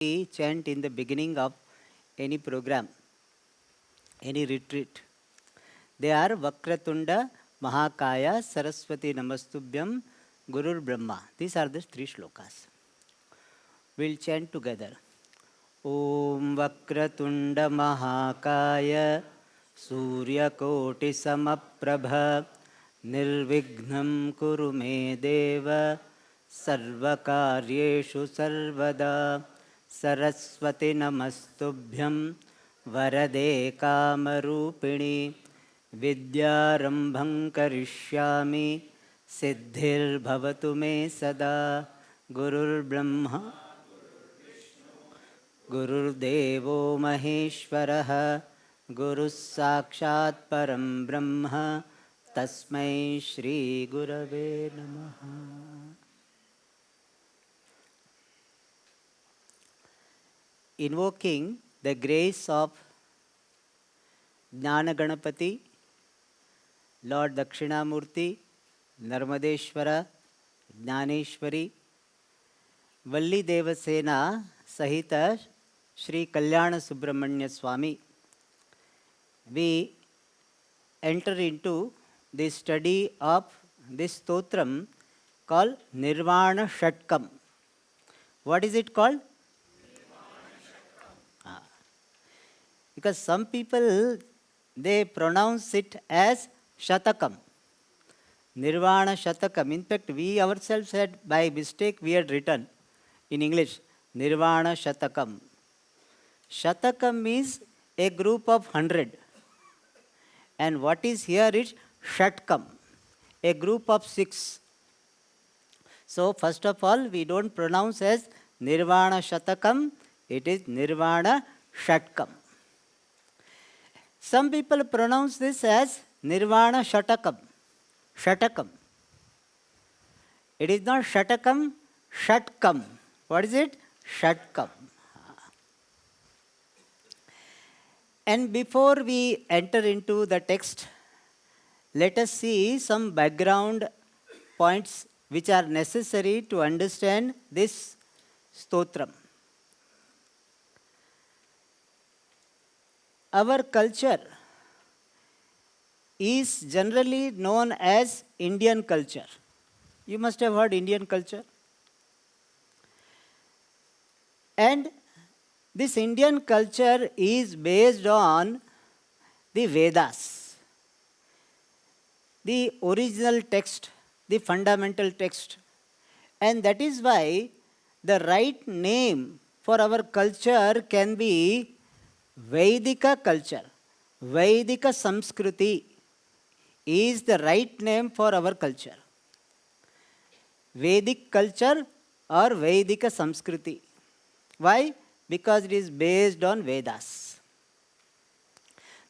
we chant in the beginning of any program, any retreat. They are Vakratunda, Mahakaya, Saraswati Namastubhyam, Gurur Brahma. These are the three shlokas. We'll chant together. Om Vakratunda Mahakaya, Surya Koti Samaprabha, Nirvignam Kuru Me Deva, Sarvakaryeshu Sarvada, Saraswati Namastubhyam, Varade Kamarupini, Vidyarambham Karishyami, Siddhir Bhavatu Me Sada, Gurur Brahma, Gurur Devo Maheshwaraha, Guru Sakshat Param Brahma, Tasmai Shri Gurave Namaha. Invoking the grace of Jnana Ganapati, Lord Dakshinamurti, Narmadeshwara, Jnaneshwari, Valli Devasena, Sahita, Shri Kalyana Subramanya Swami, we enter into the study of this stotram called Nirvana Shatkam. What is it called? Because some people, they pronounce it as Shatakam. Nirvana Shatakam. In fact, we ourselves had, by mistake, we had written in English, Nirvana Shatakam. Shatakam means a group of 100. And what is here is Shatkam, a group of 6. So, first of all, we don't pronounce as Nirvana Shatakam, it is Nirvana Shatkam. Some people pronounce this as Nirvana Shatakam. Shatakam. It is not Shatakam, Shatkam. What is it? Shatkam. And before we enter into the text, let us see some background points which are necessary to understand this stotram. Our culture is generally known as Indian culture. You must have heard Indian culture. And this Indian culture is based on the Vedas, the original text, the fundamental text. And that is why the right name for our culture can be Vedika culture. Vedika Samskriti is the right name for our culture. Vedic culture or Vedika Samskriti. Why? Because it is based on Vedas.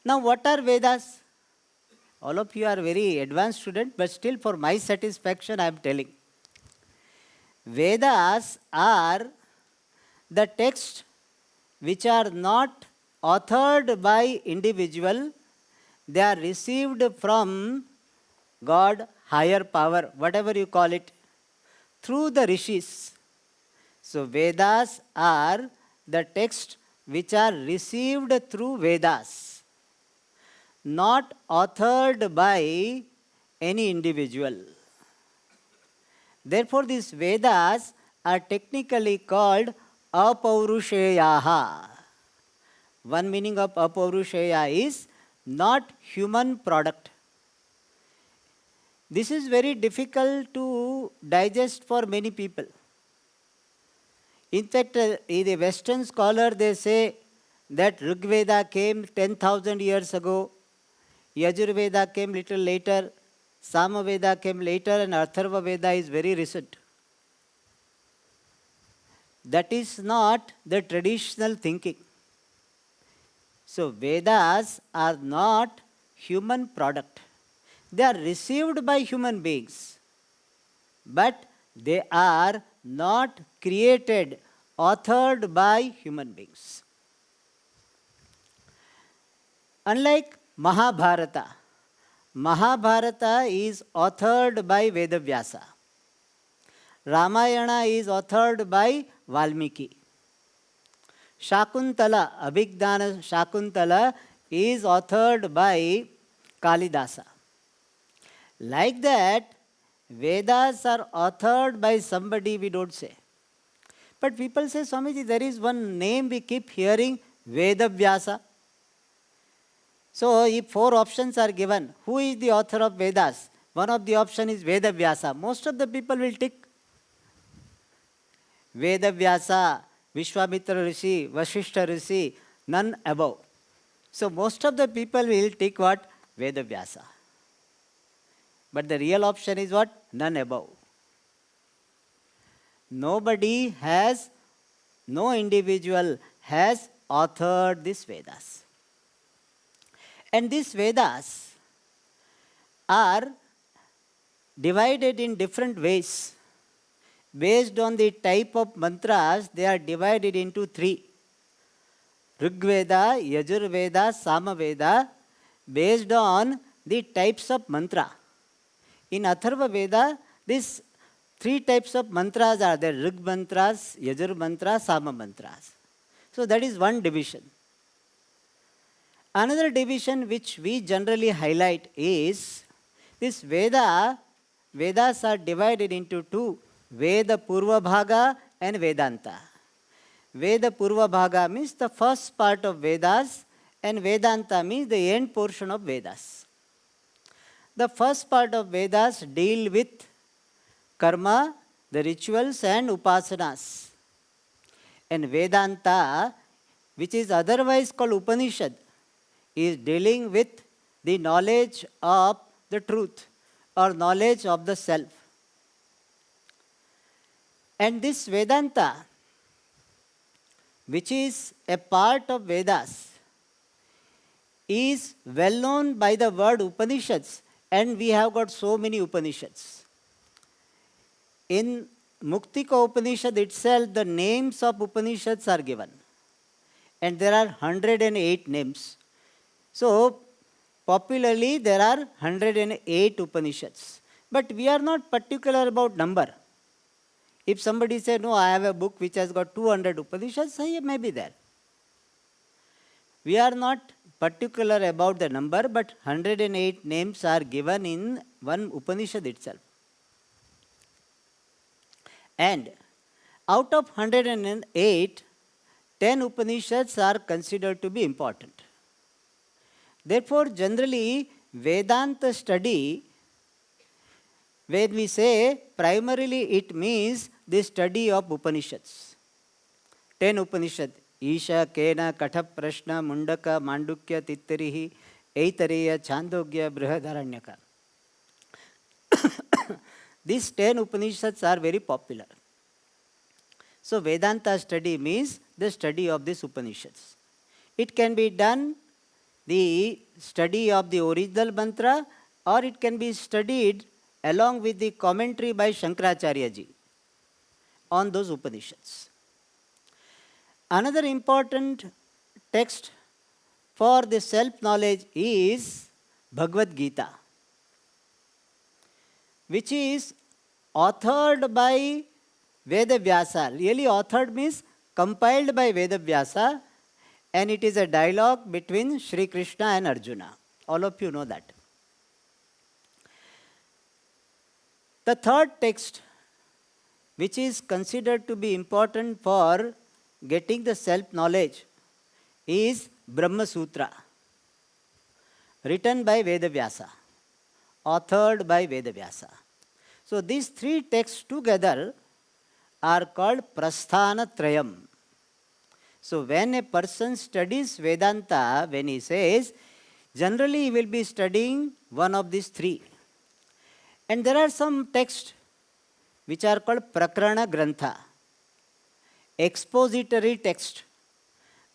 Now, what are Vedas? All of you are very advanced students, but still for my satisfaction I am telling. Vedas are the texts which are not authored by individual, they are received from God, higher power, whatever you call it, through the rishis. So Vedas are the texts which are received through Vedas, not authored by any individual. Therefore, these Vedas are technically called Apaurusheyaha. One meaning of Apaurusheya is not human product. This is very difficult to digest for many people. In fact, the Western scholar, they say that Rigveda came 10,000 years ago, Yajurveda came little later, Samaveda came later, and Atharva Veda is very recent. That is not the traditional thinking. So Vedas are not human product. They are received by human beings, but they are not created, authored by human beings. Unlike Mahabharata, Mahabharata is authored by Vedavyasa. Ramayana is authored by Valmiki. Shakuntala, Abhigdana Shakuntala is authored by Kalidasa. Like that, Vedas are authored by somebody we don't say. But people say, Swamiji, there is one name we keep hearing, Vedavyasa. So, if 4 options are given, who is the author of Vedas? One of the option is Vedavyasa. Most of the people will tick Vedavyasa, Vishwamitra Rishi, Vashishta Rishi, none above. So, most of the people will tick what? Vedavyasa. But the real option is what? None above. Nobody has, no individual has authored these Vedas. And these Vedas are divided in different ways. Based on the type of mantras, they are divided into 3. Rigveda, Yajurveda, Samaveda, based on the types of mantra. In Atharva Veda, these 3 types of mantras are there: Rig mantras, Yajur mantras, Sama mantras. So that is one division. Another division which we generally highlight is this Vedas are divided into 2, Veda Purva Bhaga and Vedanta. Veda Purva Bhaga means the first part of Vedas, and Vedanta means the end portion of Vedas. The first part of Vedas deal with karma, the rituals and upasanas. And Vedanta, which is otherwise called Upanishad, is dealing with the knowledge of the truth or knowledge of the self. And this Vedanta, which is a part of Vedas, is well known by the word Upanishads, and we have got so many Upanishads. In Muktika Upanishad itself, the names of Upanishads are given, and there are 108 names. So, popularly there are 108 Upanishads. But we are not particular about number. If somebody says, no, I have a book which has got 200 Upanishads, it may be there. We are not particular about the number, but 108 names are given in one Upanishad itself. And out of 108, 10 Upanishads are considered to be important. Therefore, generally, Vedanta study, when we say primarily it means the study of Upanishads. 10 Upanishads, Isha, Kena, Katha, Prashna, Mundaka, Mandukya, Tittarihi, Aitareya, Chandogya, Brihadaranyaka. These 10 Upanishads are very popular. So, Vedanta study means the study of these Upanishads. It can be done the study of the original mantra, or it can be studied along with the commentary by Shankaracharya ji on those Upanishads. Another important text for the self-knowledge is Bhagavad Gita, which is authored by Vedavyasa. Really authored means compiled by Vedavyasa, and it is a dialogue between Sri Krishna and Arjuna. All of you know that. The third text, which is considered to be important for getting the self-knowledge, is Brahma Sutra, written by Vedavyasa, authored by Vedavyasa. So these 3 texts together are called Prasthana Trayam. So when a person studies Vedanta, when he says, generally he will be studying one of these 3. And there are some texts which are called Prakarana Grantha, expository text.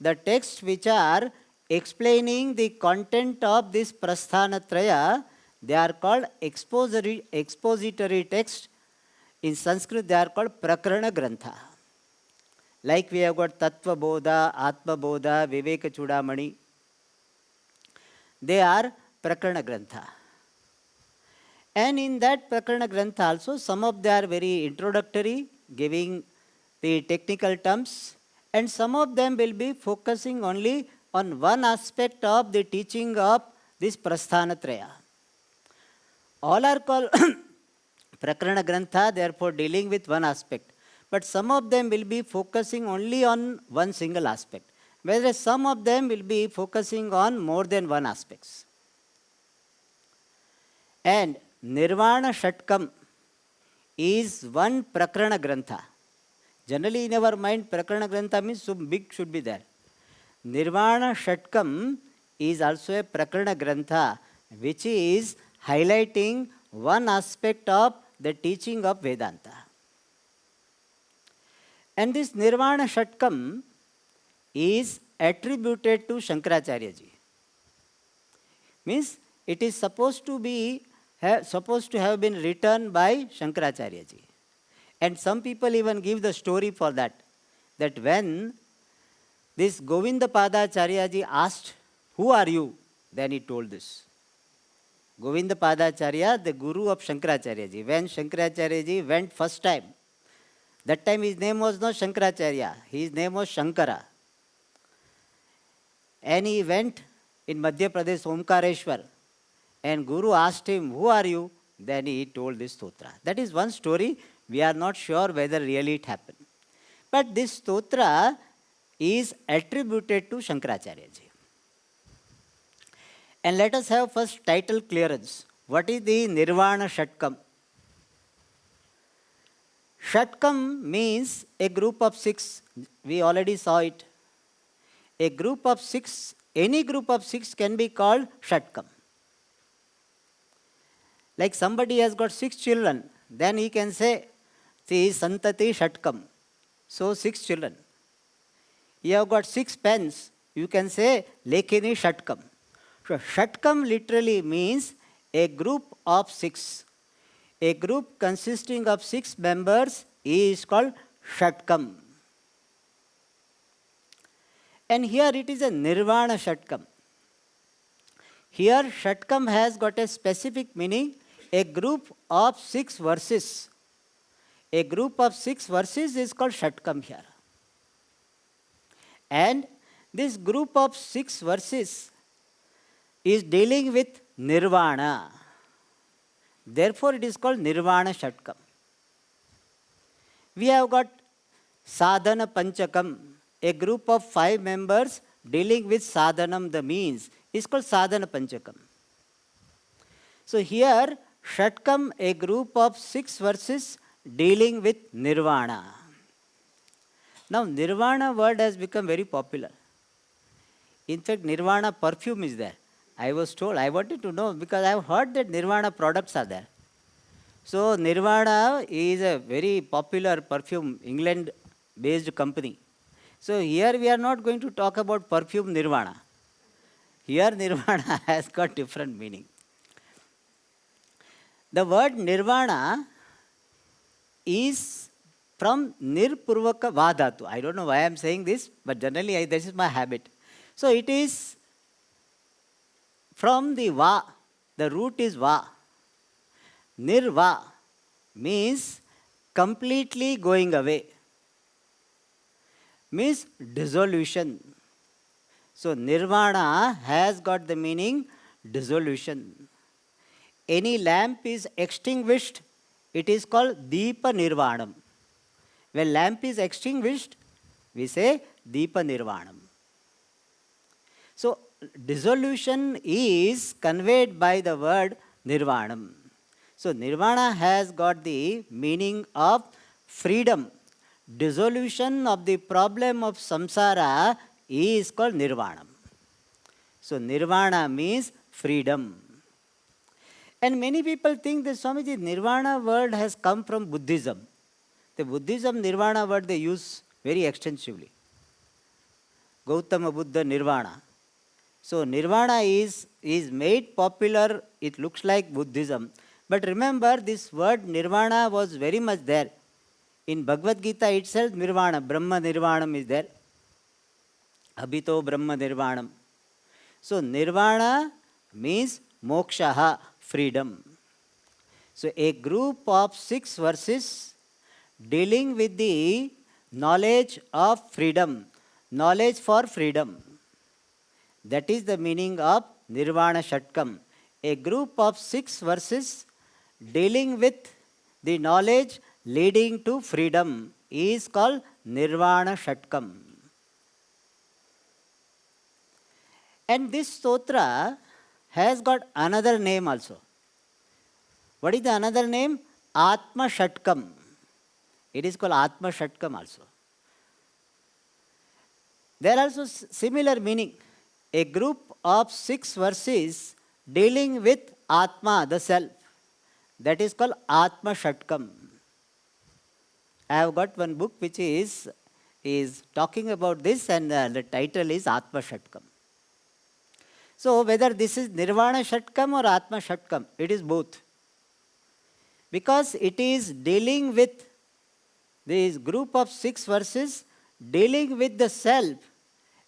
The texts which are explaining the content of this Prasthana Traya, they are called expository text. In Sanskrit, they are called Prakarana Grantha. Like we have got Tattva Bodha, Atma Bodha, Viveka Chudamani. They are Prakarana Grantha. And in that Prakarana Grantha also, some of them are very introductory, giving the technical terms, And some of them will be focusing only on one aspect of the teaching of this Prasthanatraya. All are called Prakarana Grantha, therefore dealing with one aspect. But some of them will be focusing only on one single aspect, whereas some of them will be focusing on more than one aspects. And Nirvana Shatkam is one Prakarana Grantha. Generally in our mind, Prakarana Grantha means so big should be there. Nirvana Shatkam is also a Prakarana Grantha, which is highlighting one aspect of the teaching of Vedanta. And this Nirvana Shatkam is attributed to Shankaracharya ji. Means it is supposed to have been written by Shankaracharya ji. And some people even give the story for that when this Govinda Padacharya ji asked, "Who are you?" Then he told this. Govinda Padacharya, the guru of Shankaracharya ji. When Shankaracharya ji went first time, that time his name was not Shankaracharya, his name was Shankara. And he went in Madhya Pradesh, Omkareshwar, and Guru asked him, "Who are you?" Then he told this stotra. That is one story. We are not sure whether really it happened. But this stotra is attributed to Shankaracharya ji. And let us have first title clearance. What is the Nirvana Shatkam? Shatkam means a group of 6. We already saw it. A group of 6, any group of 6 can be called Shatkam. Like somebody has got 6 children, then he can say, "See, Santati Shatkam." So 6 children. You have got 6 pens, you can say Lekhini Shatkam. So Shatkam literally means a group of 6. A group consisting of 6 members is called Shatkam. And here it is a Nirvana Shatkam. Here Shatkam has got a specific meaning, a group of 6 verses. A group of 6 verses is called Shatkam here. And this group of 6 verses is dealing with Nirvana. Therefore, it is called Nirvana Shatkam. We have got Sadhana Panchakam, a group of 5 members dealing with Sadhanam, the means, is called Sadhana Panchakam. So here, Shatkam, a group of 6 verses dealing with Nirvana. Now, Nirvana word has become very popular. In fact, Nirvana perfume is there. I was told, I wanted to know because I have heard that Nirvana products are there. So, Nirvana is a very popular perfume, England-based company. So, here we are not going to talk about perfume Nirvana. Here, Nirvana has got different meaning. The word Nirvana is from Nirpurvaka Vadhatu. I don't know why I am saying this, but generally this is my habit. So, it is from the Va, the root is Va. Nirva means completely going away, means dissolution. So, Nirvana has got the meaning dissolution. Any lamp is extinguished, it is called Deepa Nirvanam. When lamp is extinguished, we say Deepa Nirvanam. So, dissolution is conveyed by the word Nirvanam. So, Nirvana has got the meaning of freedom. Dissolution of the problem of samsara is called Nirvanam. So, Nirvana means freedom. And many people think that Swamiji, Nirvana word has come from Buddhism. The Buddhism Nirvana word they use very extensively. Gautama Buddha Nirvana. So, Nirvana is made popular, it looks like Buddhism. But remember, this word Nirvana was very much there. In Bhagavad Gita itself, Nirvana, Brahma Nirvanam is there. Abhito Brahma Nirvanam. So, Nirvana means moksha, freedom. So, a group of 6 verses dealing with the knowledge of freedom, knowledge for freedom. That is the meaning of Nirvana Shatkam, a group of 6 verses dealing with the knowledge leading to freedom is called Nirvana Shatkam. And this stotra has got another name also. What is the another name? Atma Shatkam. It is called Atma Shatkam also. There are also similar meaning. A group of 6 verses dealing with Atma, the self. That is called Atma Shatkam. I have got one book which is talking about this, and the title is Atma Shatkam. So whether this is Nirvana Shatkam or Atma Shatkam, it is both. Because it is dealing with this group of 6 verses, dealing with the self,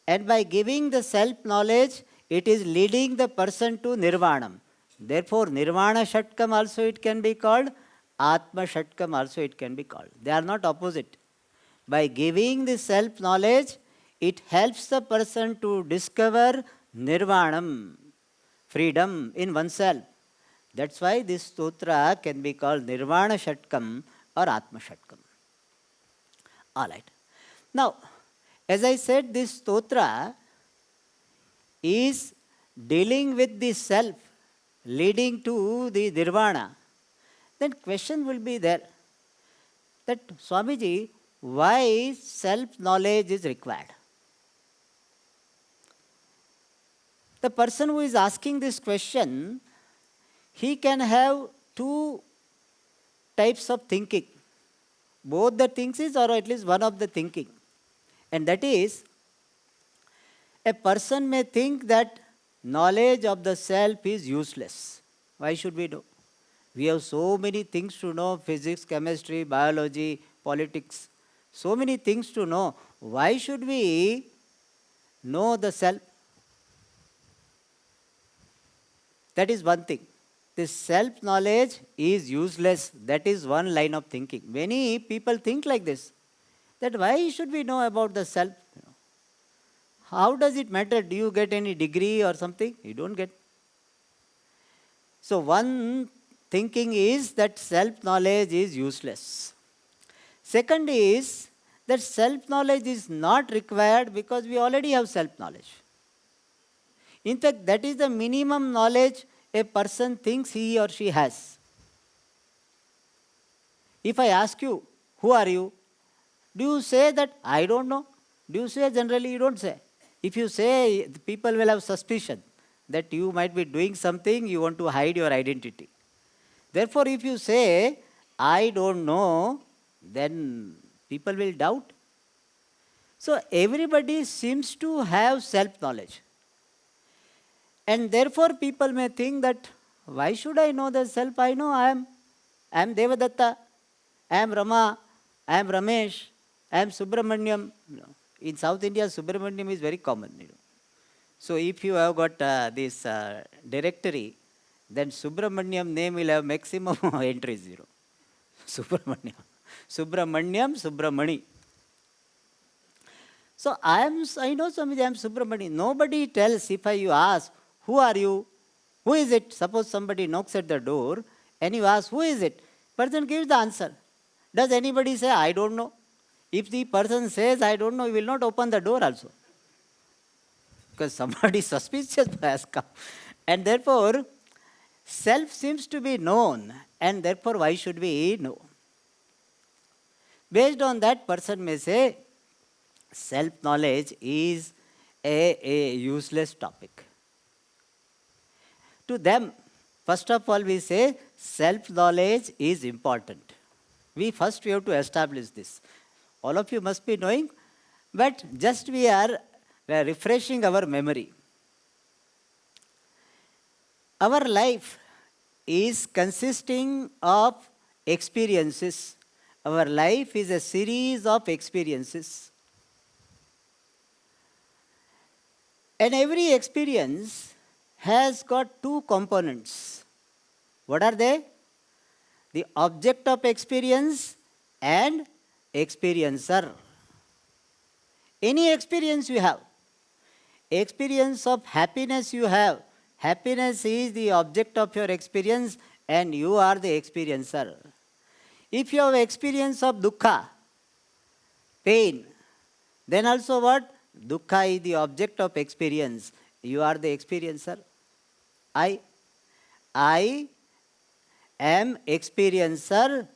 and by giving the self-knowledge, it is leading the person to Nirvanam. Therefore, Nirvana Shatkam also it can be called, Atma Shatkam also it can be called. They are not opposite. By giving the self-knowledge, it helps the person to discover Nirvanam, freedom in oneself. That's why this stotra can be called Nirvana Shatkam or Atma Shatkam. All right. Now, as I said, this stotra is dealing with the self, leading to the Nirvana. Then question will be there that Swamiji, why self-knowledge is required? The person who is asking this question, he can have 2 types of thinking. Both the things is, or at least one of the thinking. And that is, a person may think that knowledge of the self is useless. Why should we know? We have so many things to know, physics, chemistry, biology, politics. So many things to know. Why should we know the self? That is one thing. This self-knowledge is useless. That is one line of thinking. Many people think like this. That why should we know about the self? How does it matter? Do you get any degree or something? You don't get. So one thinking is that self-knowledge is useless. Second is that self-knowledge is not required because we already have self-knowledge. In fact, that is the minimum knowledge a person thinks he or she has. If I ask you, who are you? Do you say that I don't know? Do you say generally you don't say? If you say, people will have suspicion that you might be doing something, you want to hide your identity. Therefore, if you say, I don't know, then people will doubt. So everybody seems to have self-knowledge. And therefore, people may think that, why should I know the self? I know I am Devadatta, I am Rama, I am Ramesh, I am Subramanyam. In South India, Subramanyam is very common. So if you have got this directory, then Subramanyam name will have maximum entries. Subramanyam, Subramani. So I know Swamiji, I am Subramani. Nobody tells if you ask, who are you? Who is it? Suppose somebody knocks at the door and you ask, who is it? Person gives the answer. Does anybody say, I don't know? If the person says, I don't know, he will not open the door also. Because somebody suspicious has come. And therefore, self seems to be known. And therefore, why should we know? Based on that, person may say, self-knowledge is a useless topic. To them, first of all, we say, self-knowledge is important. We have to establish this. All of you must be knowing, but just we are refreshing our memory. Our life is consisting of experiences. Our life is a series of experiences. And every experience has got 2 components. What are they? The object of experience and experiencer. Any experience you have, experience of happiness you have, happiness is the object of your experience and you are the experiencer. If you have experience of dukkha, pain, then also what? Dukkha is the object of experience. You are the experiencer. I am experiencer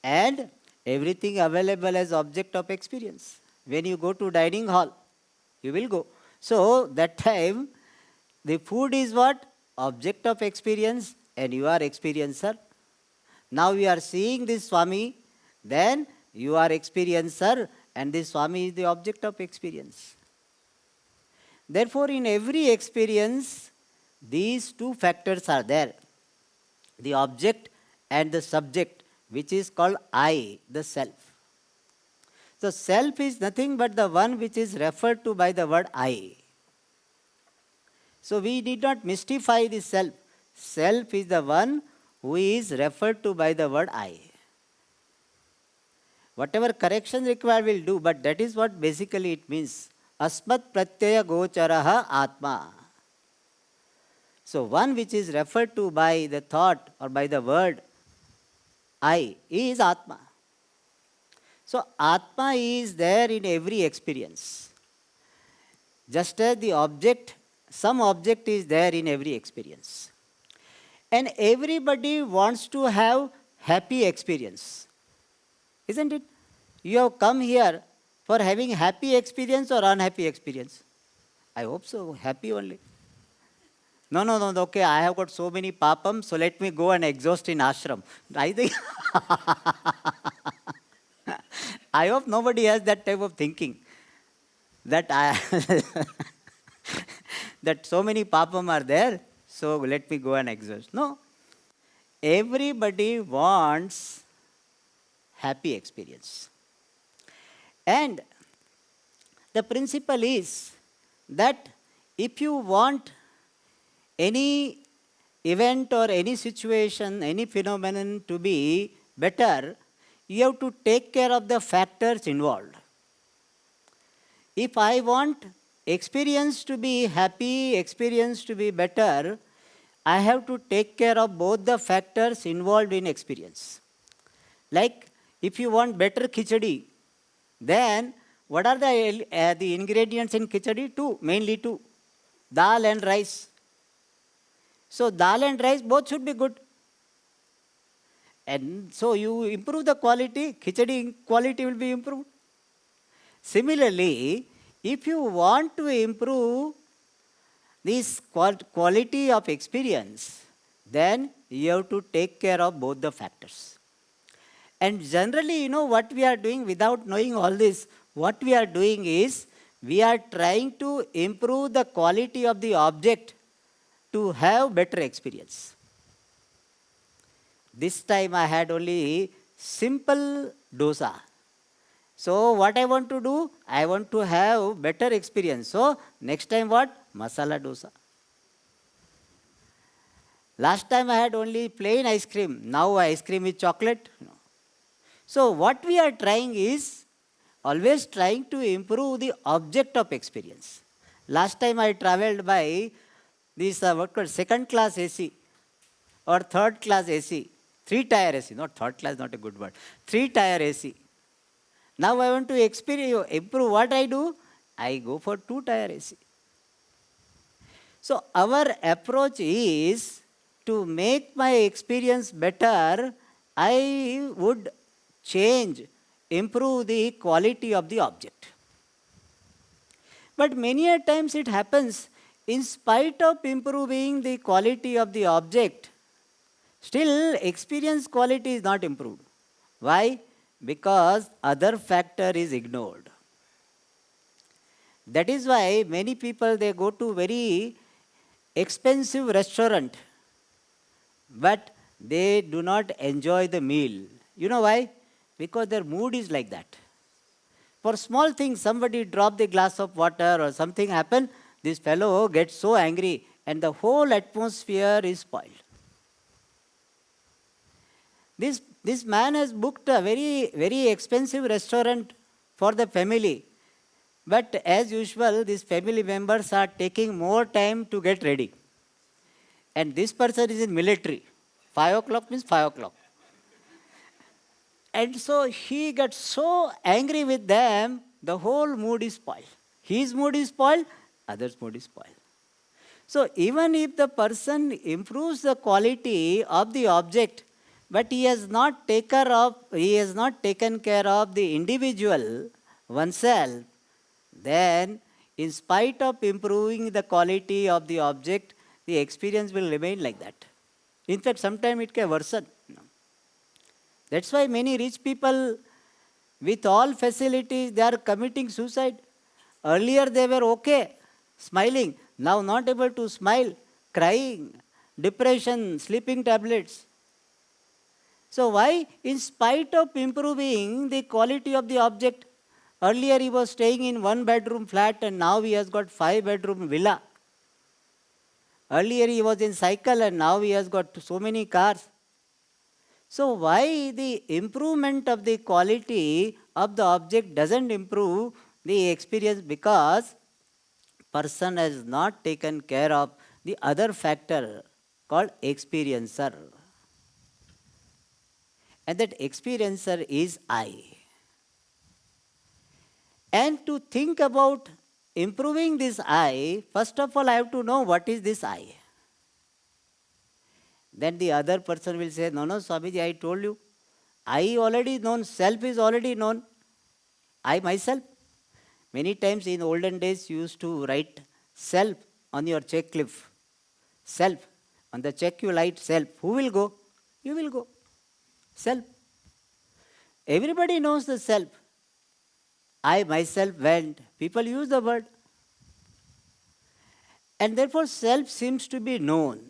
and everything available as object of experience. When you go to dining hall, you will go. So that time the food is what? Object of experience and you are experiencer. Now we are seeing this Swami, then you are experiencer and this Swami is the object of experience. Therefore, in every experience, these two factors are there. The object and the subject, which is called I, the self. So, self is nothing but the one which is referred to by the word I. So, we need not mystify the self. Self is the one who is referred to by the word I. Whatever correction required will do, but that is what basically it means. Asmat pratyaya gocharaha atma. So one which is referred to by the thought or by the word I is Atma. So Atma is there in every experience. Just as the object, some object is there in every experience. And everybody wants to have happy experience. Isn't it? You have come here for having happy experience or unhappy experience? I hope so, happy only. No, okay, I have got so many papams, so let me go and exhaust in ashram. I think, I hope nobody has that type of thinking. That that so many papam are there, so let me go and exhaust. No. Everybody wants happy experience. And the principle is that if you want any event or any situation, any phenomenon to be better, you have to take care of the factors involved. If I want experience to be happy, experience to be better, I have to take care of both the factors involved in experience. Like if you want better khichdi, then what are the ingredients in khichdi? Two, mainly two. Dal and rice. So dal and rice both should be good. And so you improve the quality, khichdi quality will be improved. Similarly, if you want to improve this quality of experience, then you have to take care of both the factors. And generally, what we are doing without knowing all this, what we are doing is, we are trying to improve the quality of the object to have better experience. This time I had only simple dosa. So what I want to do? I want to have better experience. So next time what? Masala dosa. Last time I had only plain ice cream. Now ice cream with chocolate. So what we are trying is always trying to improve the object of experience. Last time I travelled by this what called second class AC or third class AC. 3-tier AC, not third class, not a good word. 3-tier AC. Now I want to improve what I do? I go for 2-tier AC. So our approach is to make my experience better, I would improve the quality of the object. But many a times it happens, in spite of improving the quality of the object, still experience quality is not improved. Why? Because other factor is ignored. That is why many people, they go to very expensive restaurant, but they do not enjoy the meal. You know why? Because their mood is like that. For small things, somebody drop the glass of water or something happen, this fellow gets so angry and the whole atmosphere is spoiled. This man has booked a very, very expensive restaurant for the family. But as usual, these family members are taking more time to get ready. And this person is in military. 5 o'clock means 5 o'clock. And so he got so angry with them, the whole mood is spoiled. His mood is spoiled, others' mood is spoiled. So even if the person improves the quality of the object, but he has not taken care of the individual, oneself, then in spite of improving the quality of the object, the experience will remain like that. In fact, sometimes it can worsen. That's why many rich people with all facilities, they are committing suicide. Earlier they were okay, smiling. Now not able to smile, crying, depression, sleeping tablets. So why? In spite of improving the quality of the object, earlier he was staying in 1-bedroom flat and now he has got 5-bedroom villa. Earlier he was in cycle and now he has got so many cars. So why the improvement of the quality of the object doesn't improve the experience? Because person has not taken care of the other factor called experiencer. And that experiencer is I. And to think about improving this I, first of all I have to know what is this I. Then the other person will say, no, Swamiji, I told you. I already known, self is already known. I myself. Many times in olden days you used to write self on your check leaf. Self. On the check you write self. Who will go? You will go. Self. Everybody knows the self. I myself went. People use the word. And therefore self seems to be known.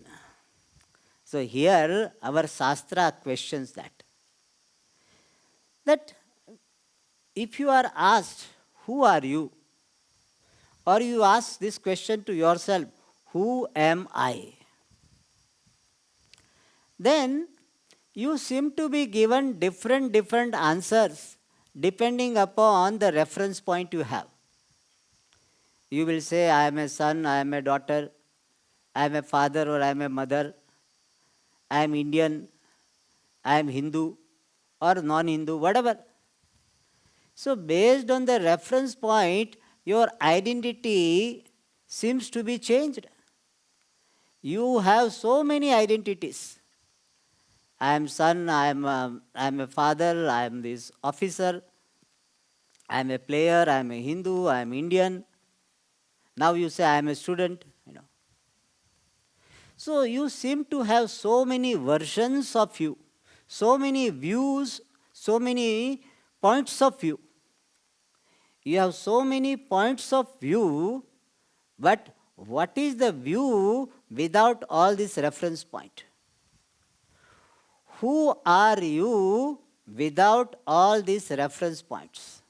So here our Shastra questions that. That if you are asked, who are you? Or you ask this question to yourself, who am I? Then you seem to be given different answers depending upon the reference point you have. You will say, I am a son, I am a daughter, I am a father or I am a mother, I am Indian, I am Hindu or non-Hindu, whatever. So based on the reference point, your identity seems to be changed. You have so many identities. I am son, I am a father, I am this officer, I am a player, I am a Hindu, I am Indian. Now you say I am a student. So you seem to have so many versions of you, so many views, so many points of view. You have so many points of view, but what is the view without all this reference point? Who are you without all these reference points?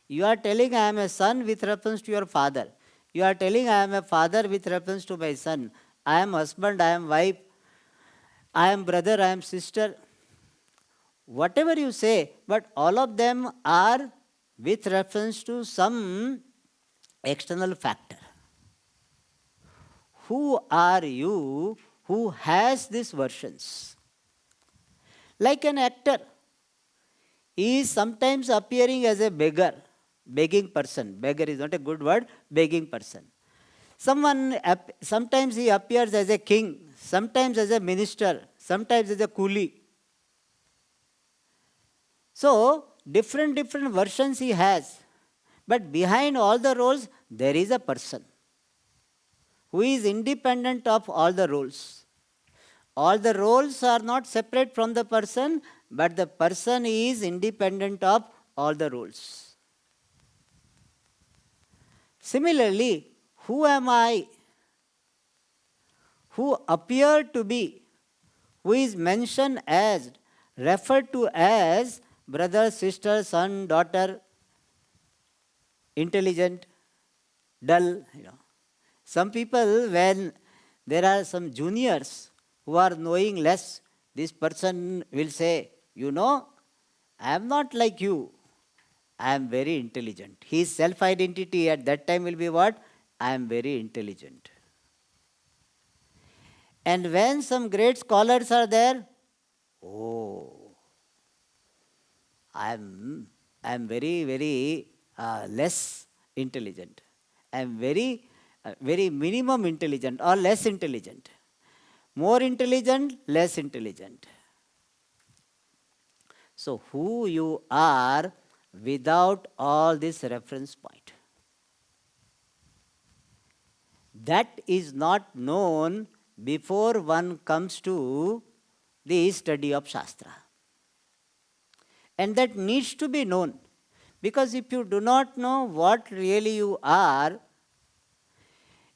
You are telling I am a son with reference to your father. You are telling I am a father with reference to my son. I am husband, I am wife, I am brother, I am sister. Whatever you say, but all of them are with reference to some external factor. Who are you who has these versions? Like an actor, he is sometimes appearing as a beggar, begging person. Beggar is not a good word, begging person. Sometimes he appears as a king, sometimes as a minister, sometimes as a coolie. So, different versions he has. But behind all the roles, there is a person who is independent of all the roles. All the roles are not separate from the person, but the person is independent of all the roles. Similarly, who am I? Who appear to be, who is mentioned as, referred to as brother, sister, son, daughter, intelligent, dull. Some people, when there are some juniors who are knowing less, this person will say, I am not like you. I am very intelligent. His self-identity at that time will be what? I am very intelligent. And when some great scholars are there, oh, I am very, very less intelligent. I am very minimum intelligent or less intelligent. More intelligent, less intelligent. So who you are without all this reference point. That is not known before one comes to the study of Shastra. And that needs to be known. Because if you do not know what really you are,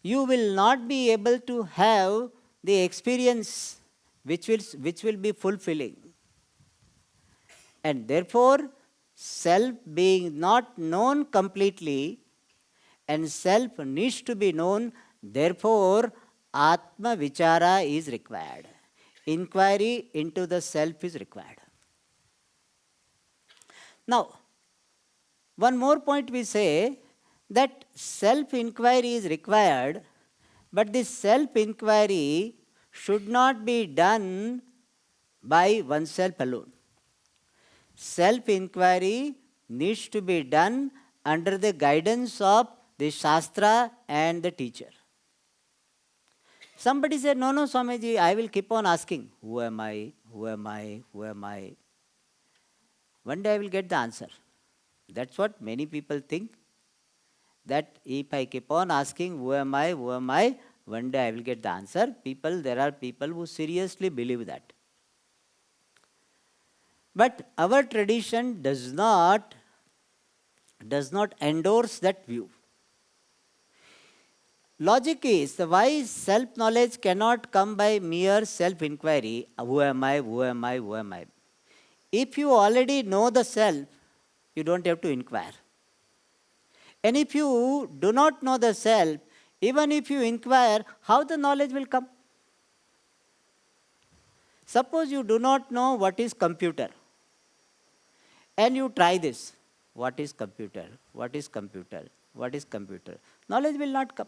you will not be able to have the experience which will be fulfilling. And therefore, self being not known completely and self needs to be known, therefore, Atma Vichara is required. Inquiry into the self is required. Now, one more point we say that self-inquiry is required, but this self-inquiry should not be done by oneself alone. Self-inquiry needs to be done under the guidance of the Shastra and the teacher. Somebody said, no, Swamiji, I will keep on asking, who am I, who am I, who am I? One day I will get the answer. That's what many people think. That if I keep on asking, who am I, one day I will get the answer. There are people who seriously believe that. But our tradition does not endorse that view. Logic is, why self-knowledge cannot come by mere self-inquiry. Who am I, who am I, who am I? If you already know the self, you don't have to inquire. And if you do not know the self, even if you inquire, how the knowledge will come? Suppose you do not know what is computer. And you try this. What is computer? What is computer? What is computer? Knowledge will not come.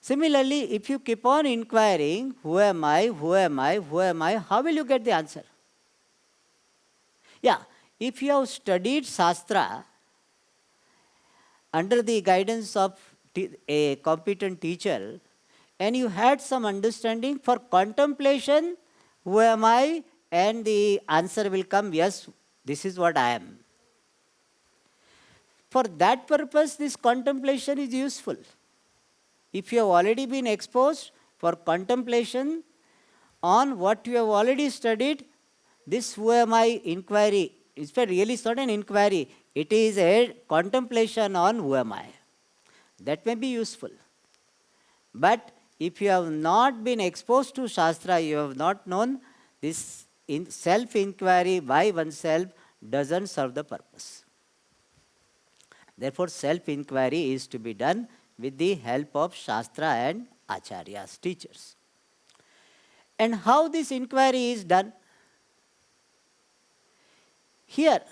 Similarly, if you keep on inquiring, who am I, who am I, who am I, how will you get the answer? Yeah, if you have studied Shastra under the guidance of a competent teacher, and you had some understanding for contemplation, who am I, and the answer will come, yes, this is what I am. For that purpose, this contemplation is useful. If you have already been exposed for contemplation on what you have already studied, this who am I inquiry, it's really not an inquiry, it is a contemplation on who am I. That may be useful. But if you have not been exposed to Shastra, you have not known, this self-inquiry by oneself doesn't serve the purpose. Therefore, self-inquiry is to be done with the help of Shastra and Acharyas, teachers. And how this inquiry is done? Here,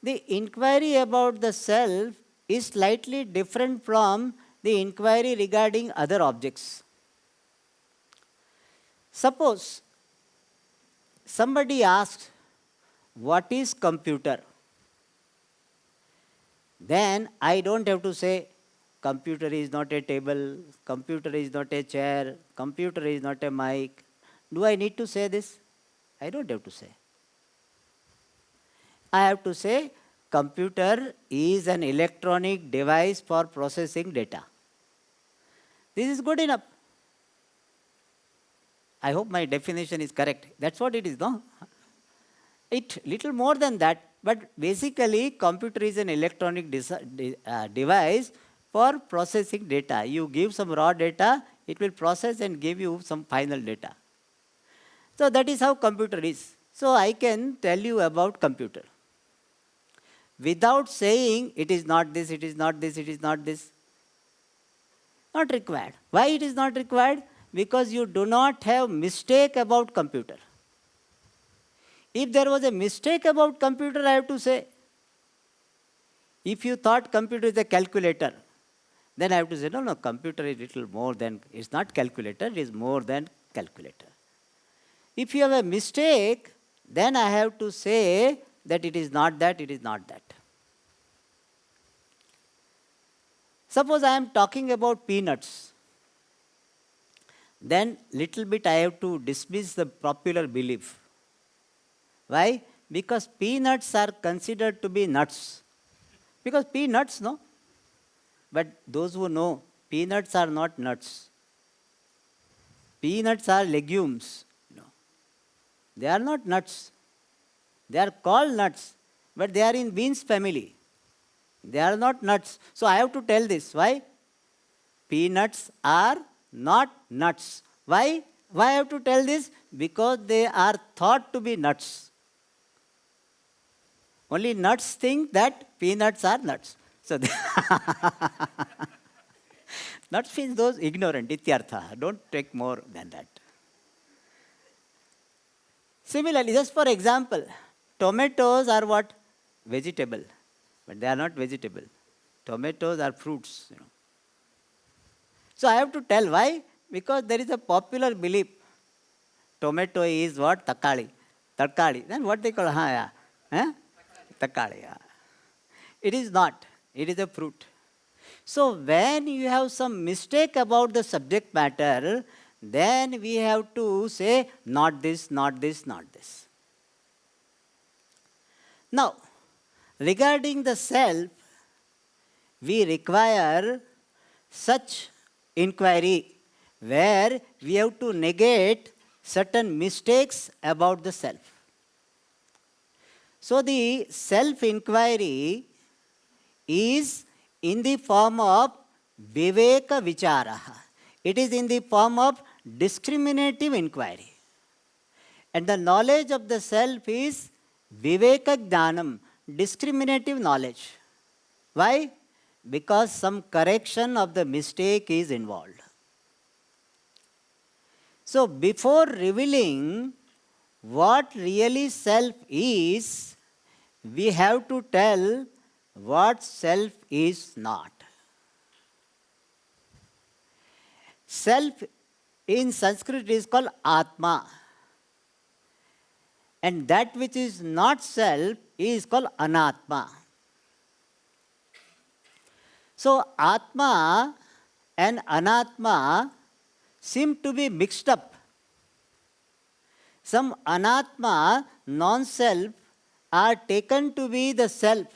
the inquiry about the self is slightly different from the inquiry regarding other objects. Suppose somebody asks, what is computer? Then I don't have to say, computer is not a table, computer is not a chair, computer is not a mic. Do I need to say this? I don't have to say. I have to say, computer is an electronic device for processing data. This is good enough. I hope my definition is correct. That's what it is, no? It little more than that, but basically computer is an electronic device for processing data. You give some raw data, it will process and give you some final data. So that is how computer is. So I can tell you about computer. Without saying it is not this, it is not this, it is not this. Not required. Why it is not required? Because you do not have mistake about computer. If there was a mistake about computer, I have to say. If you thought computer is a calculator, then I have to say, no, computer is little more than, it's not calculator, it is more than calculator. If you have a mistake, then I have to say that it is not that, it is not that. Suppose I am talking about peanuts. Then little bit I have to dismiss the popular belief. Why? Because peanuts are considered to be nuts. Because peanuts, no? But those who know, peanuts are not nuts. Peanuts are legumes. They are not nuts. They are called nuts, but they are in beans family. They are not nuts. So I have to tell this. Why? Peanuts are not nuts. Why? Why I have to tell this? Because they are thought to be nuts. Only nuts think that peanuts are nuts. So nuts means those ignorant, ityartha. Don't take more than that. Similarly, just for example, tomatoes are what? Vegetable. But they are not vegetable. Tomatoes are fruits. So I have to tell why? Because there is a popular belief. Tomato is what? Takali. Tarkali. Then what they call? Takali. It is not. It is a fruit. So when you have some mistake about the subject matter, then we have to say not this, not this, not this. Now, regarding the self, we require such inquiry where we have to negate certain mistakes about the self. So the self-inquiry is in the form of viveka vicharaha. It is in the form of discriminative inquiry. And the knowledge of the self is viveka jnanam, discriminative knowledge. Why? Because some correction of the mistake is involved. So before revealing what really self is, we have to tell what self is not. Self in Sanskrit is called Atma. And that which is not self is called Anatma. So Atma and Anatma seem to be mixed up. Some Anatma, non-self, are taken to be the self.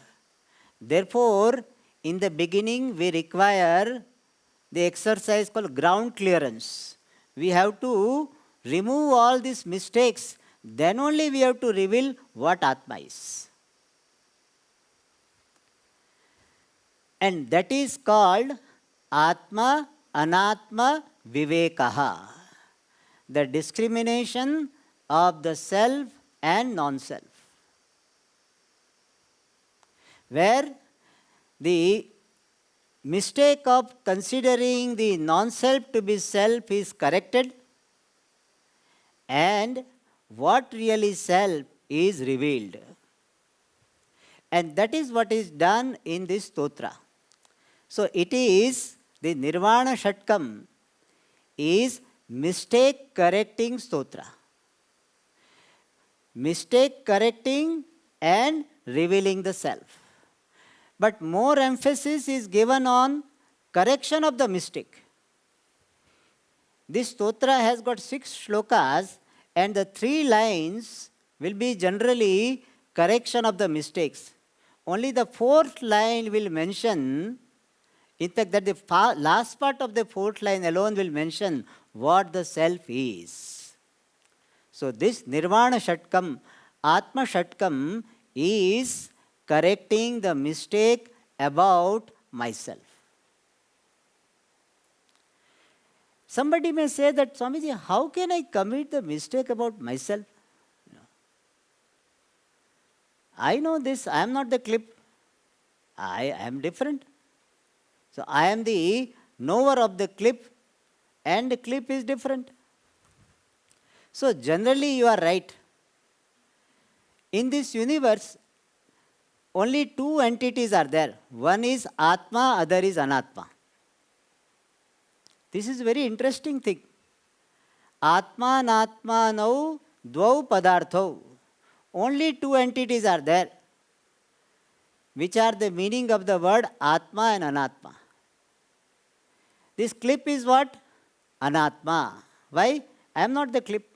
Therefore, in the beginning we require the exercise called ground clearance. We have to remove all these mistakes. Then only we have to reveal what Atma is. And that is called Atma Anatma Vivekaha. The discrimination of the self and non-self. Where the mistake of considering the non-self to be self is corrected and what really self is revealed. And that is what is done in this stotra. So it is the Nirvana Shatkam is mistake correcting stotra. Mistake correcting and revealing the self. But more emphasis is given on correction of the mistake. This stotra has got 6 shlokas and the 3 lines will be generally correction of the mistakes. Only the 4th line will mention, in fact that the last part of the 4th line alone will mention what the self is. So this Nirvana Shatkam, Atma Shatkam is correcting the mistake about myself. Somebody may say that, Swamiji, how can I commit the mistake about myself? I know this, I am not the clip. I am different. So I am the knower of the clip and the clip is different. So generally you are right. In this universe, only two entities are there. One is Atma, other is Anatma. This is a very interesting thing. Atma Anatma nau dvau padarthau. Only two entities are there, which are the meaning of the word Atma and Anatma. This clip is what? Anatma. Why? I am not the clip.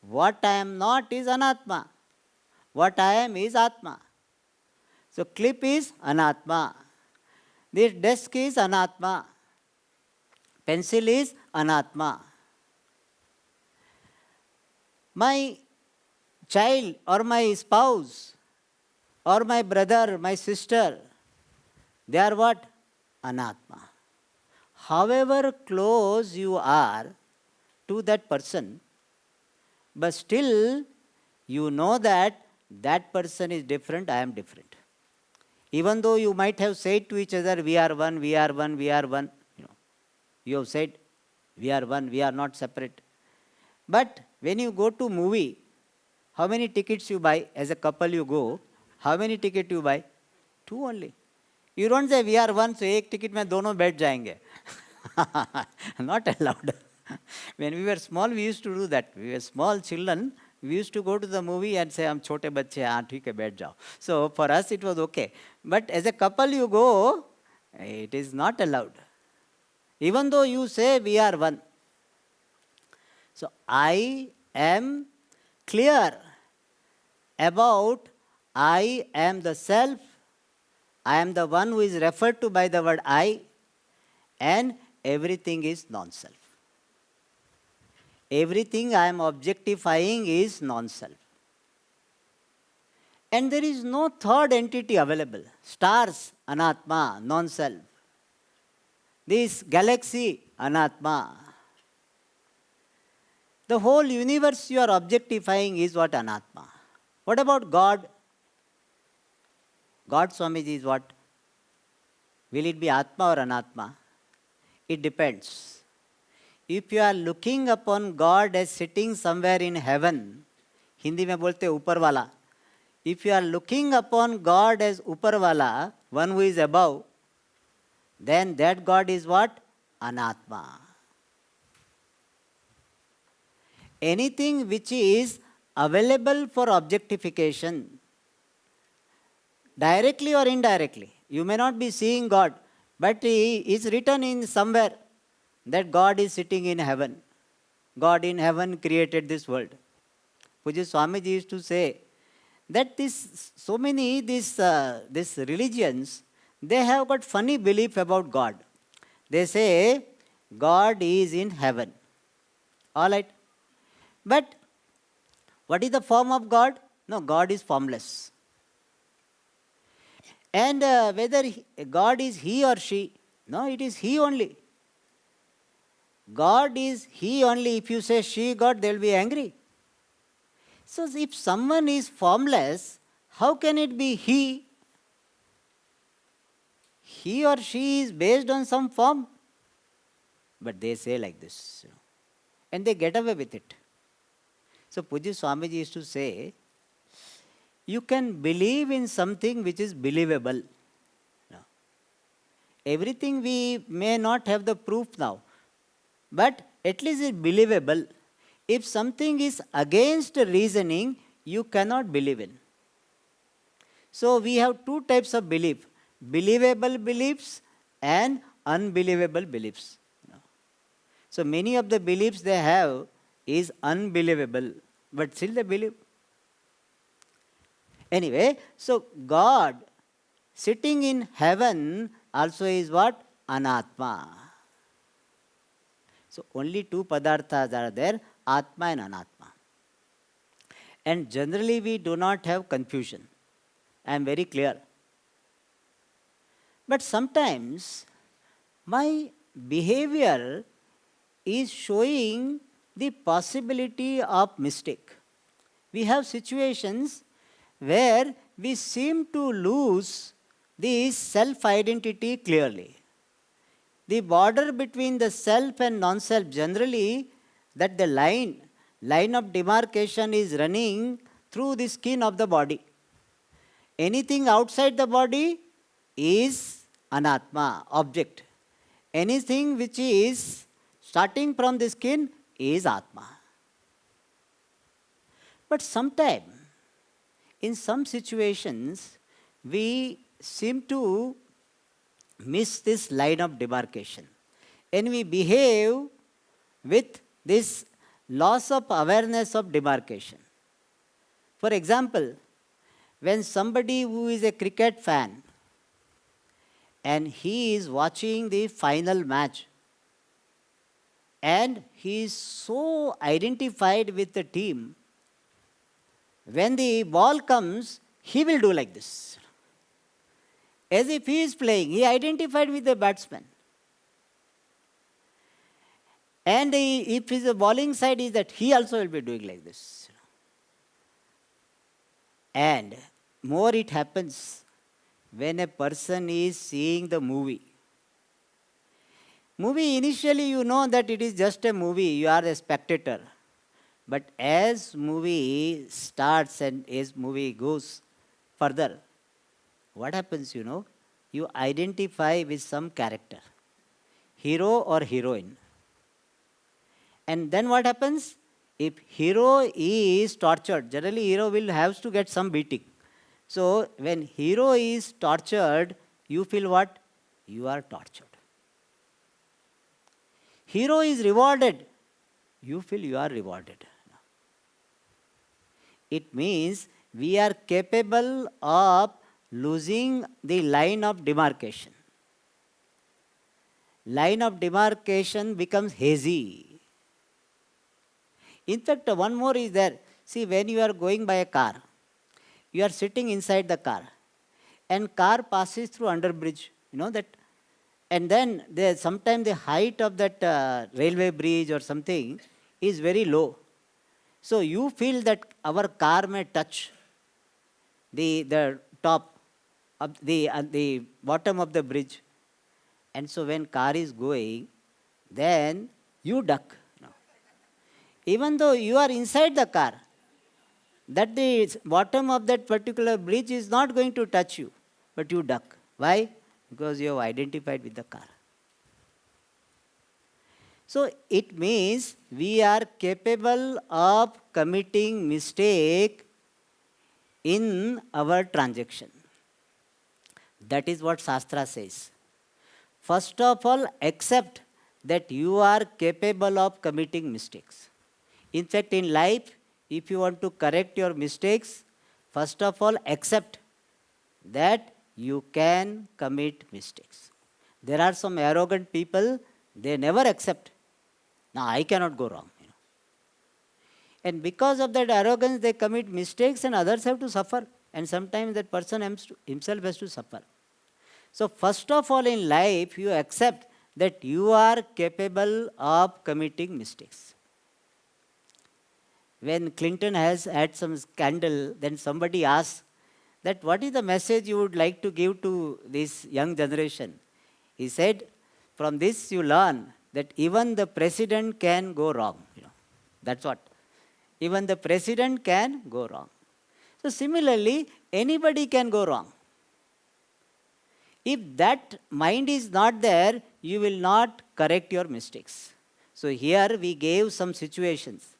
What I am not is Anatma. What I am is Atma. So clip is Anatma. This desk is Anatma. Pencil is Anatma. My child or my spouse or my brother, my sister, they are what? Anatma. However close you are to that person, but still you know that that person is different, I am different. Even though you might have said to each other, we are one, we are one, we are one. You have said, we are one, we are not separate. But when you go to movie, how many tickets you buy? As a couple you go, how many tickets you buy? Two only. You don't say, we are one, so एक ticket में दोनों बैठ जाएंगे. Not allowed. When we were small, we used to do that. We were small children. We used to go to the movie and say, हम छोटे बच्चे हैं, हाँ ठीक है बैठ जाओ. So for us it was okay. But as a couple you go, it is not allowed. Even though you say we are one. So I am clear about I am the self. I am the one who is referred to by the word I, and everything is non-self. Everything I am objectifying is non-self. And there is no third entity available. Stars, Anatma, non-self. This galaxy, Anatma. The whole universe you are objectifying is what? Anatma. What about God? God, Swamiji, is what? Will it be Atma or Anatma? It depends. If you are looking upon God as sitting somewhere in heaven, Hindi में बोलते ऊपर वाला. If you are looking upon God as ऊपर वाला, one who is above, then that God is what? Anatma. Anything which is available for objectification, directly or indirectly, you may not be seeing God, but it is written in somewhere that God is sitting in heaven. God in heaven created this world. Puja Swamiji used to say that so many these religions, they have got funny belief about God. They say God is in heaven. All right. But what is the form of God? No, God is formless. And whether God is he or she, no, it is he only. God is he only. If you say she God, they will be angry. So if someone is formless, how can it be he? He or she is based on some form. But they say like this, and they get away with it. So Puji Swamiji used to say, you can believe in something which is believable. Everything we may not have the proof now, but at least it's believable. If something is against reasoning, you cannot believe in. So we have two types of belief: believable beliefs and unbelievable beliefs. So many of the beliefs they have is unbelievable, but still they believe. Anyway, so God sitting in heaven also is what? Anatma. So only two padarthas are there, Atma and Anatma. And generally we do not have confusion. I am very clear. But sometimes my behavior is showing the possibility of mistake. We have situations where we seem to lose the self-identity clearly. The border between the self and non-self, generally that the line of demarcation is running through the skin of the body. Anything outside the body is anatma, object. Anything which is starting from the skin is atma. But sometimes, in some situations, we seem to miss this line of demarcation. And we behave with this loss of awareness of demarcation. For example, when somebody who is a cricket fan and he is watching the final match and he is so identified with the team, when the ball comes, he will do like this. As if he is playing, he identified with the batsman. And if his bowling side is that, he also will be doing like this. And more it happens when a person is seeing the movie. Movie, initially you know that it is just a movie, you are a spectator. But as movie starts and as movie goes further, what happens, you identify with some character, hero or heroine. And then what happens? If hero is tortured, generally hero will have to get some beating. So when hero is tortured, you feel what? You are tortured. Hero is rewarded, you feel you are rewarded. It means we are capable of losing the line of demarcation. Line of demarcation becomes hazy. In fact, one more is there. See, when you are going by a car, you are sitting inside the car, and car passes through under bridge, that. And then sometimes the height of that railway bridge or something is very low. So you feel that our car may touch the top of the bottom of the bridge. And so when car is going, then you duck. Even though you are inside the car, that the bottom of that particular bridge is not going to touch you, but you duck. Why? Because you have identified with the car. So it means we are capable of committing mistake in our transaction. That is what Shastra says. First of all, accept that you are capable of committing mistakes. In fact, in life, if you want to correct your mistakes, first of all, accept that you can commit mistakes. There are some arrogant people, they never accept. Now, I cannot go wrong. And because of that arrogance, they commit mistakes and others have to suffer. And sometimes that person himself has to suffer. So, first of all in life, you accept that you are capable of committing mistakes. When Clinton has had some scandal, then somebody asks that what is the message you would like to give to this young generation? He said, from this you learn that even the president can go wrong. That's what. Even the president can go wrong. So similarly, anybody can go wrong. If that mind is not there, you will not correct your mistakes. So here we gave some situations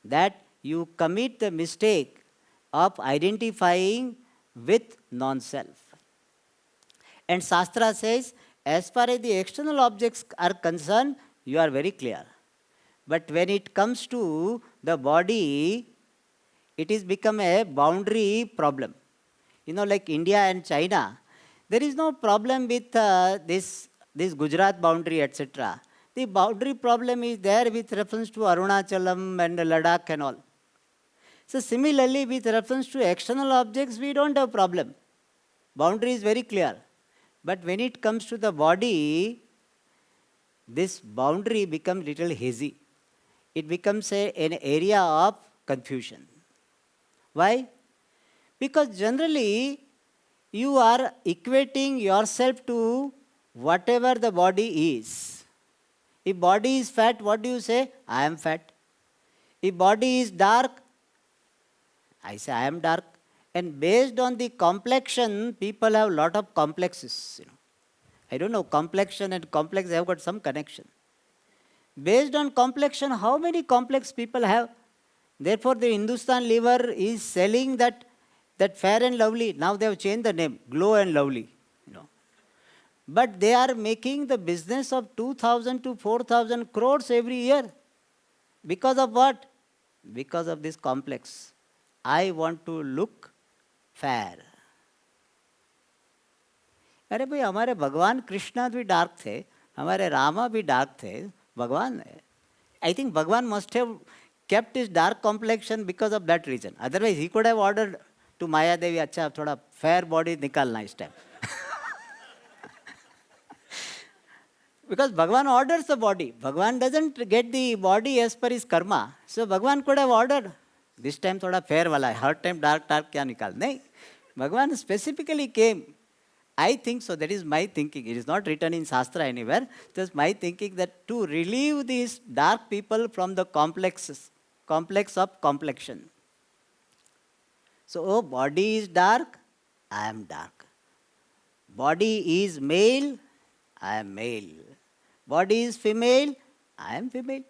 that you commit the mistake of identifying with non-self. And Shastra says, as far as the external objects are concerned, you are very clear. But when it comes to the body, it is become a boundary problem. Like India and China, there is no problem with this Gujarat boundary, etc. The boundary problem is there with reference to Arunachalam and Ladakh and all. So similarly, with reference to external objects, we don't have problem. Boundary is very clear. But when it comes to the body, this boundary becomes little hazy. It becomes an area of confusion. Why? Because generally, you are equating yourself to whatever the body is. If body is fat, what do you say? I am fat. If body is dark, I say I am dark. And based on the complexion, people have lot of complexes. I don't know, complexion and complex have got some connection. Based on complexion, how many complex people have? Therefore, the Hindustan Liver is selling that Fair and Lovely. Now they have changed the name, Glow and Lovely. But they are making the business of 2,000 to 4,000 crores every year. Because of what? Because of this complex. I want to look fair. अरे भाई हमारे भगवान कृष्णा भी dark थे, हमारे रामा भी dark थे, भगवान I think Bhagwan must have kept his dark complexion because of that reason. Otherwise he could have ordered to Maya Devi, अच्छा थोड़ा fair body निकालना इस time. Because Bhagwan orders the body. Bhagwan doesn't get the body as per his karma. So Bhagwan could have ordered. This time थोड़ा fair वाला है, हर time dark क्या निकाल? नहीं. Bhagwan specifically came. I think so, that is my thinking. It is not written in Shastra anywhere. Just my thinking that to relieve these dark people from the complex of complexion. So, body is dark, I am dark. Body is male, I am male. Body is female, I am female.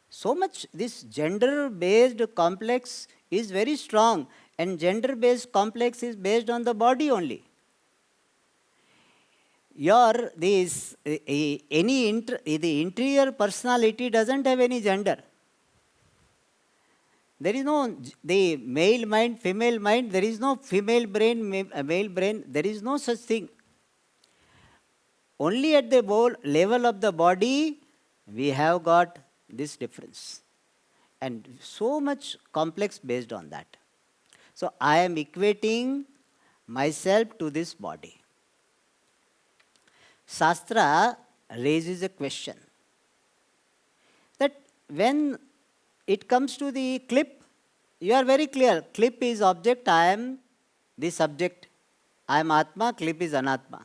So much this gender-based complex is very strong. And gender-based complex is based on the body only. The interior personality doesn't have any gender. There is no the male mind, female mind. There is no female brain, male brain. There is no such thing. Only at the level of the body, we have got this difference. And so much complex based on that. So I am equating myself to this body. Shastra raises a question that when it comes to the clip, you are very clear. Clip is object, I am the subject. I am Atma, clip is Anatma.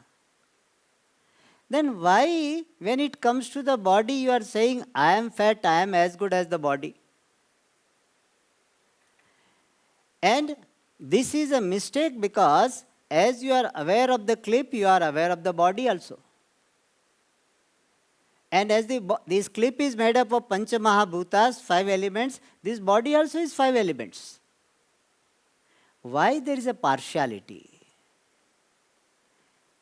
Then why, when it comes to the body, you are saying, I am fat, I am as good as the body? And this is a mistake because as you are aware of the clip, you are aware of the body also. And as this clip is made up of Pancha Mahabhutas, 5 elements, this body also is 5 elements. Why there is a partiality?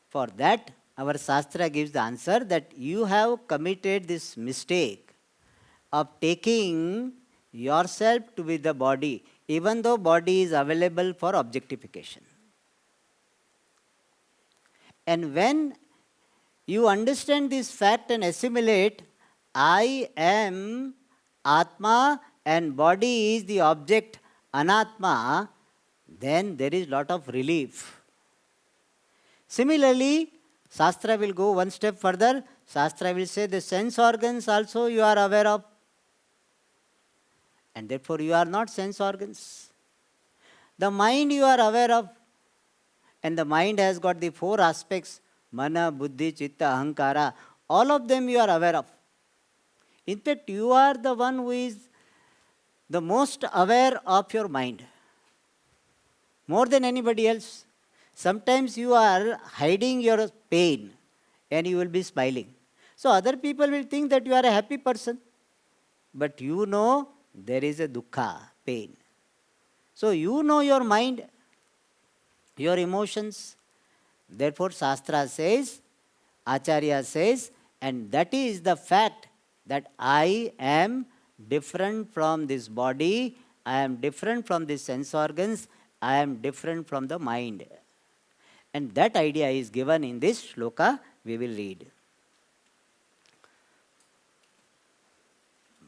For that, our Shastra gives the answer that you have committed this mistake of taking yourself to be the body, even though body is available for objectification. And when you understand this fact and assimilate, I am Atma and body is the object, Anatma, then there is lot of relief. Similarly, Shastra will go one step further. Shastra will say the sense organs also you are aware of. And therefore you are not sense organs. The mind you are aware of. And the mind has got the 4 aspects. Mana, Buddhi, Chitta, Ahankara. All of them you are aware of. In fact, you are the one who is the most aware of your mind. More than anybody else. Sometimes you are hiding your pain and you will be smiling. So other people will think that you are a happy person. But you know there is a dukkha, pain. So you know your mind, your emotions. Therefore Shastra says, Acharya says, and that is the fact that I am different from this body, I am different from the sense organs, I am different from the mind. And that idea is given in this shloka we will read.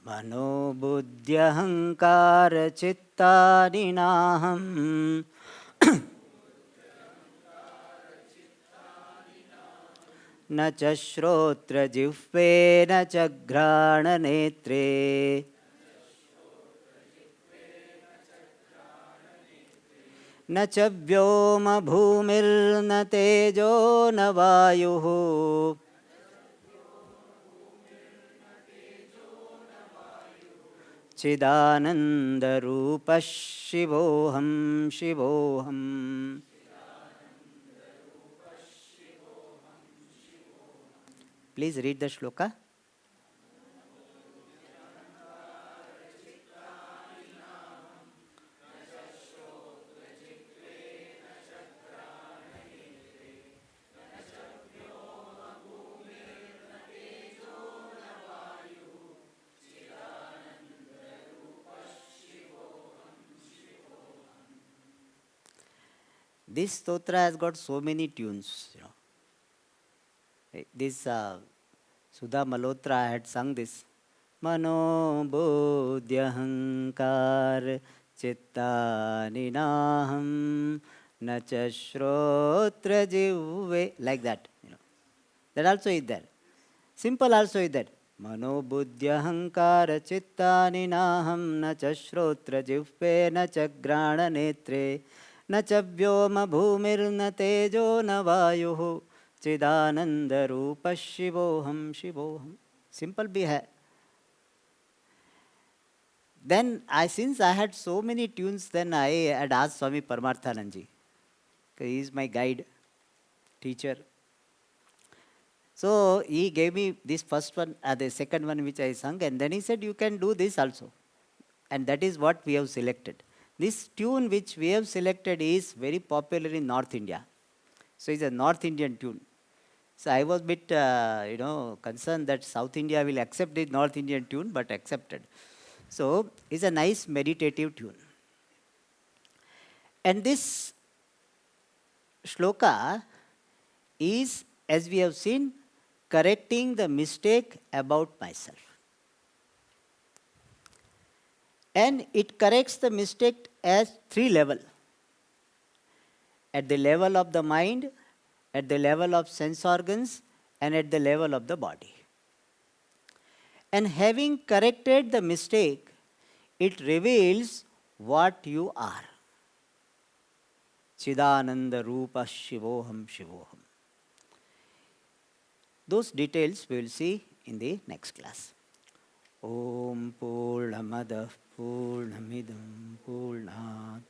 Mano buddhyahankara chittani naham na cha shrotra jihve na cha grana netre na cha vyoma bhumir na tejo na vayuhu चिदानन्दरूपः शिवोऽहं शिवोऽहम्. Please read the shloka. This stotra has got so many tunes. This Sudha Malhotra had sung this. Mano bodhyahankar chittani naham nacha shrotra jivve. Like that. That also is there. Simple also is there. Mano buddhyahankara chittani naham nacha shrotra jivve nacha grana netre nacha vyoma bhumir na tejo na vayuhu चिदानंद रूप शिवोहम शिवोहम. Simple bhi hai. Then since I had so many tunes, then I had asked Swami Paramarthanandji. He is my guide, teacher. So he gave me this first one, the second one which I sung, and then he said you can do this also. And that is what we have selected. This tune which we have selected is very popular in North India. So it's a North Indian tune. So I was a bit, concerned that South India will accept this North Indian tune, but accepted. So it's a nice meditative tune. And this shloka is, as we have seen, correcting the mistake about myself. And it corrects the mistake as 3 levels. At the level of the mind, at the level of sense organs, and at the level of the body. And having corrected the mistake, it reveals what you are. Chidananda Rupa Shivoham Shivoham. Those details we will see in the next class. Om Purnamada Purnamidam Purnat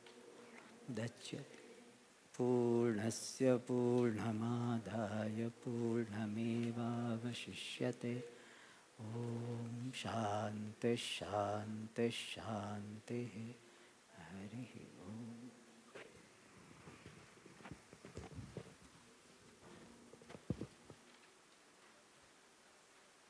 Dachyate Purnasya Purnamadaya Purnamevavashishyate. Om Shanti Shanti Shanti. Hari Om.